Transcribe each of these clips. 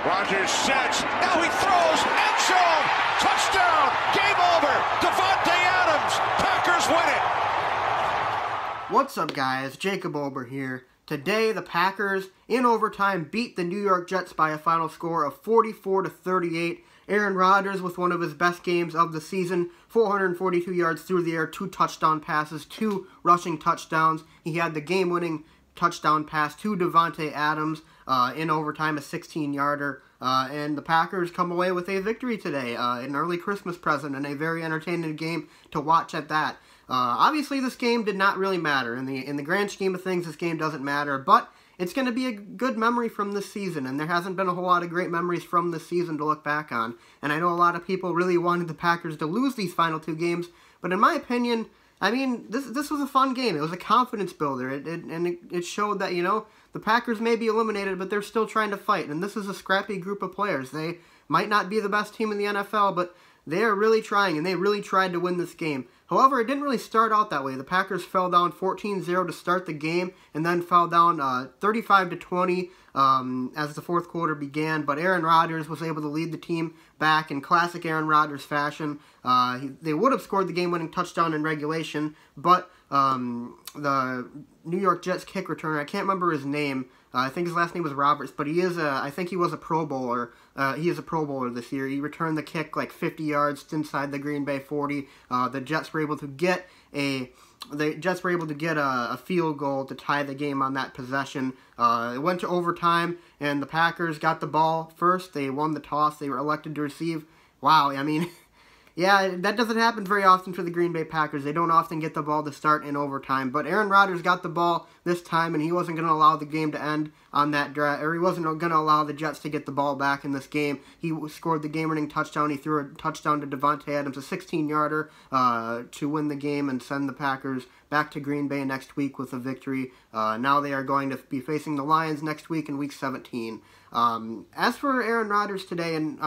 Rodgers sets. Now he throws. End zone. Touchdown. Game over. Davante Adams. Packers win it. What's up, guys? Jacob Ober here. Today, the Packers, in overtime, beat the New York Jets by a final score of 44-38. Aaron Rodgers with one of his best games of the season, 442 yards through the air, 2 touchdown passes, 2 rushing touchdowns. He had the game-winning touchdown pass to Davante Adams in overtime, a 16-yarder. And the Packers come away with a victory today, an early Christmas present, and a very entertaining game to watch at that. Obviously, this game did not really matter. In the grand scheme of things, this game doesn't matter, but it's going to be a good memory from this season, and there hasn't been a whole lot of great memories from this season to look back on. And I know a lot of people really wanted the Packers to lose these final 2 games, but in my opinion, I mean, this was a fun game. It was a confidence builder, and it showed that, you know, the Packers may be eliminated, but they're still trying to fight, and this is a scrappy group of players. They might not be the best team in the NFL, but they are really trying, and they really tried to win this game. However, it didn't really start out that way. The Packers fell down 14-0 to start the game, and then fell down 35-20 as the fourth quarter began. But Aaron Rodgers was able to lead the team back in classic Aaron Rodgers fashion. They would have scored the game-winning touchdown in regulation, but the New York Jets kick returner, I can't remember his name. I think his last name was Roberts, but he is I think he was a Pro Bowler. He is a Pro Bowler this year. He returned the kick like 50 yards inside the Green Bay 40. The Jets were able to get a field goal to tie the game on that possession. It went to overtime, and the Packers got the ball first. They won the toss. They were elected to receive. Wow, I mean, yeah, that doesn't happen very often for the Green Bay Packers. They don't often get the ball to start in overtime. But Aaron Rodgers got the ball this time, and he wasn't going to allow the game to end on that drive, or he wasn't going to allow the Jets to get the ball back in this game. He scored the game-winning touchdown. He threw a touchdown to Davante Adams, a 16-yarder, to win the game and send the Packers back to Green Bay next week with a victory. Now they are going to be facing the Lions next week in Week 17. As for Aaron Rodgers today, and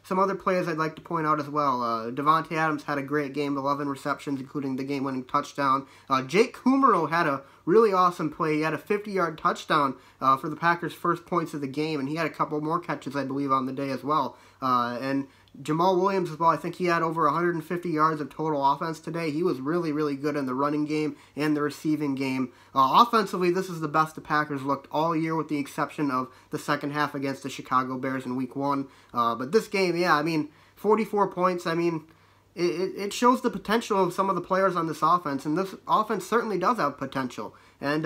some other players I'd like to point out as well, Davante Adams had a great game, 11 receptions, including the game-winning touchdown. Jake Kumerow had a really awesome play. He had a 50-yard touchdown for the Packers' first points of the game, and he had a couple more catches, I believe, on the day as well. And Jamal Williams as well, I think he had over 150 yards of total offense today. He was really, really good in the running game and the receiving game. Offensively, this is the best the Packers looked all year with the exception of the second half against the Chicago Bears in Week 1. But this game, yeah, I mean, 44 points, I mean, it shows the potential of some of the players on this offense, and this offense certainly does have potential. And,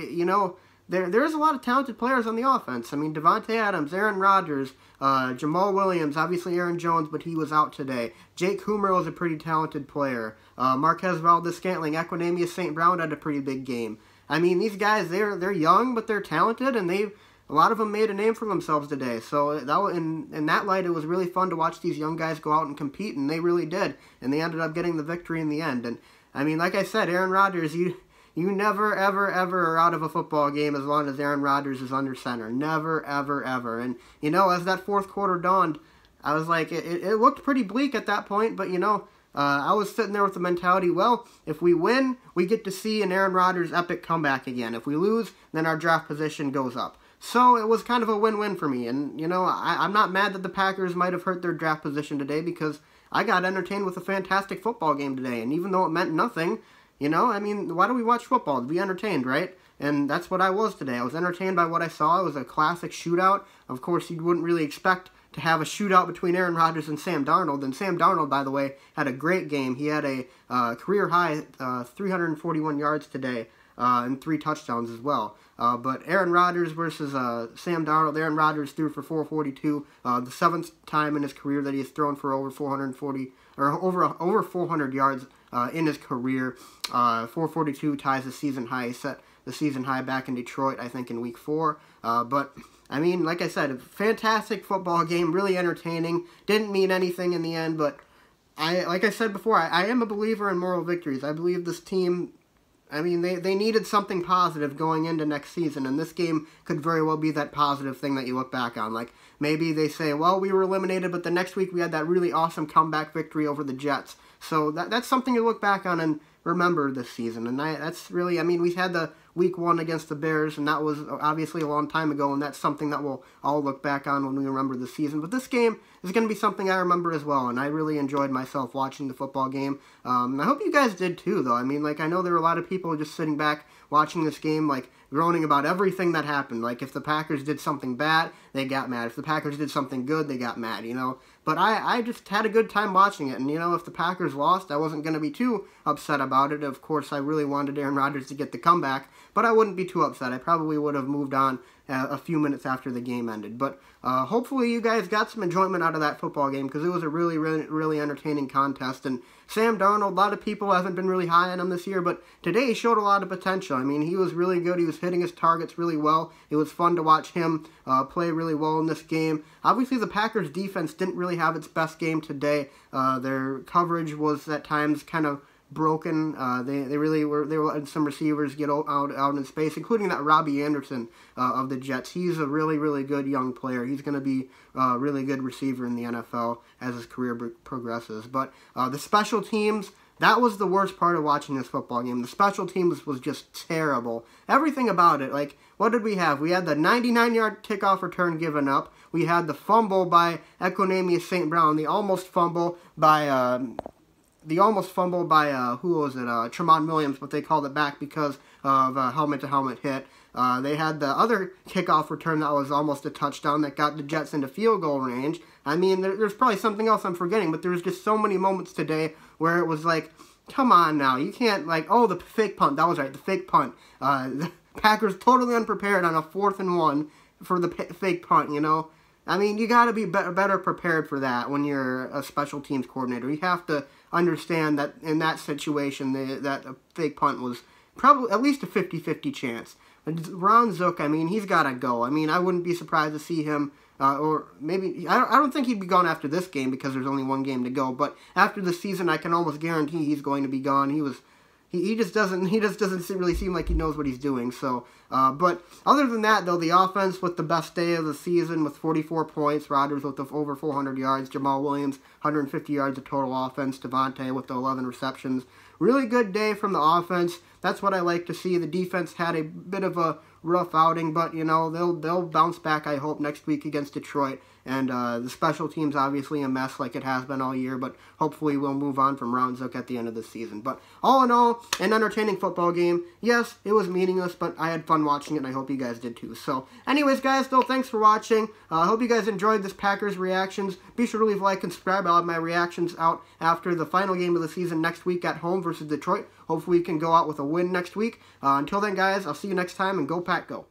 you know, there's a lot of talented players on the offense. I mean, Davante Adams, Aaron Rodgers, Jamal Williams, obviously Aaron Jones, but he was out today. Jake Kumerow is a pretty talented player. Marquez Valdes-Scantling, Equanimeous St. Brown had a pretty big game. I mean, these guys, they're young, but they're talented, and a lot of them made a name for themselves today. So in that light, it was really fun to watch these young guys go out and compete, and they really did. And they ended up getting the victory in the end. And, I mean, like I said, Aaron Rodgers, you never, ever, ever are out of a football game as long as Aaron Rodgers is under center. Never, ever, ever. And, you know, as that fourth quarter dawned, I was like, it looked pretty bleak at that point, but, you know, I was sitting there with the mentality, well, if we win, we get to see an Aaron Rodgers epic comeback again. If we lose, then our draft position goes up. So it was kind of a win-win for me. And, you know, I'm not mad that the Packers might have hurt their draft position today because I got entertained with a fantastic football game today. And even though it meant nothing, you know, I mean, why do we watch football? To be entertained, right? And that's what I was today. I was entertained by what I saw. It was a classic shootout. Of course, you wouldn't really expect to have a shootout between Aaron Rodgers and Sam Darnold. And Sam Darnold, by the way, had a great game. He had a career-high 341 yards today and 3 touchdowns as well. But Aaron Rodgers versus Sam Darnold. Aaron Rodgers threw for 442, the 7th time in his career that he has thrown for over 440 or over 400 yards in his career. 442 ties the season high. He set the season high back in Detroit, I think, in Week 4. But I mean, like I said, a fantastic football game, really entertaining. Didn't mean anything in the end, but like I said before, I am a believer in moral victories. I believe this team, I mean, they needed something positive going into next season, and this game could very well be that positive thing that you look back on. Like, maybe they say, well, we were eliminated, but the next week we had that really awesome comeback victory over the Jets. So that's something to look back on and remember this season. And that's really, I mean, we had the Week 1 against the Bears, and that was obviously a long time ago, and that's something that we'll all look back on when we remember the season. But this game is going to be something I remember as well, and I really enjoyed myself watching the football game. I hope you guys did too, though. I mean, like, I know there were a lot of people just sitting back watching this game, like, groaning about everything that happened. Like, if the Packers did something bad, they got mad. If the Packers did something good, they got mad, you know. But I just had a good time watching it, and, you know, if the Packers lost, I wasn't going to be too upset about it. Of course, I really wanted Aaron Rodgers to get the comeback, but I wouldn't be too upset. I probably would have moved on a few minutes after the game ended. But hopefully you guys got some enjoyment out of that football game, because it was a really entertaining contest. And Sam Darnold, a lot of people haven't been really high on him this year, but today he showed a lot of potential. I mean, he was really good. He was hitting his targets really well. It was fun to watch him play really well in this game. Obviously, the Packers' defense didn't really have its best game today. Their coverage was at times kind of broken. They were letting some receivers get out in space, including that Robbie Anderson of the Jets. He's a really good young player. He's going to be a really good receiver in the NFL as his career progresses. But the special teams, that was the worst part of watching this football game. The special teams was just terrible. Everything about it. Like, what did we have? We had the 99-yard kickoff return given up. We had the fumble by Equanimeous St. Brown. The almost fumble by who was it? Tramon Williams, but they called it back because of a helmet-to-helmet hit. They had the other kickoff return that was almost a touchdown that got the Jets into field goal range. I mean, there's probably something else I'm forgetting, but there was just so many moments today where it was like, come on now, you can't, like, oh, the fake punt, that was right, the fake punt. The Packers totally unprepared on a 4th and 1 for the fake punt, you know. I mean, you got to be better prepared for that when you're a special teams coordinator. You have to understand that in that situation, that a fake punt was probably at least a 50-50 chance. Ron Zook, I mean, he's got to go. I mean, I wouldn't be surprised to see him, or maybe, I don't think he'd be gone after this game because there's only one game to go, but after the season, I can almost guarantee he's going to be gone. He just doesn't really seem like he knows what he's doing. So, but other than that, though, the offense with the best day of the season with 44 points, Rodgers with over 400 yards, Jamal Williams 150 yards of total offense, Devontae with the 11 receptions. Really good day from the offense. That's what I like to see. The defense had a bit of a rough outing, but, you know, they'll bounce back, I hope, next week against Detroit. And the special team's obviously a mess like it has been all year, but hopefully we'll move on from Ron Zook at the end of the season. But all in all, an entertaining football game. Yes, it was meaningless, but I had fun watching it, and I hope you guys did too. So anyways, guys, though, thanks for watching. I hope you guys enjoyed this Packers reactions. Be sure to leave a like and subscribe. I'll have my reactions out after the final game of the season next week at home versus Detroit. Hopefully we can go out with a win next week. Until then, guys, I'll see you next time, and go Pack, go.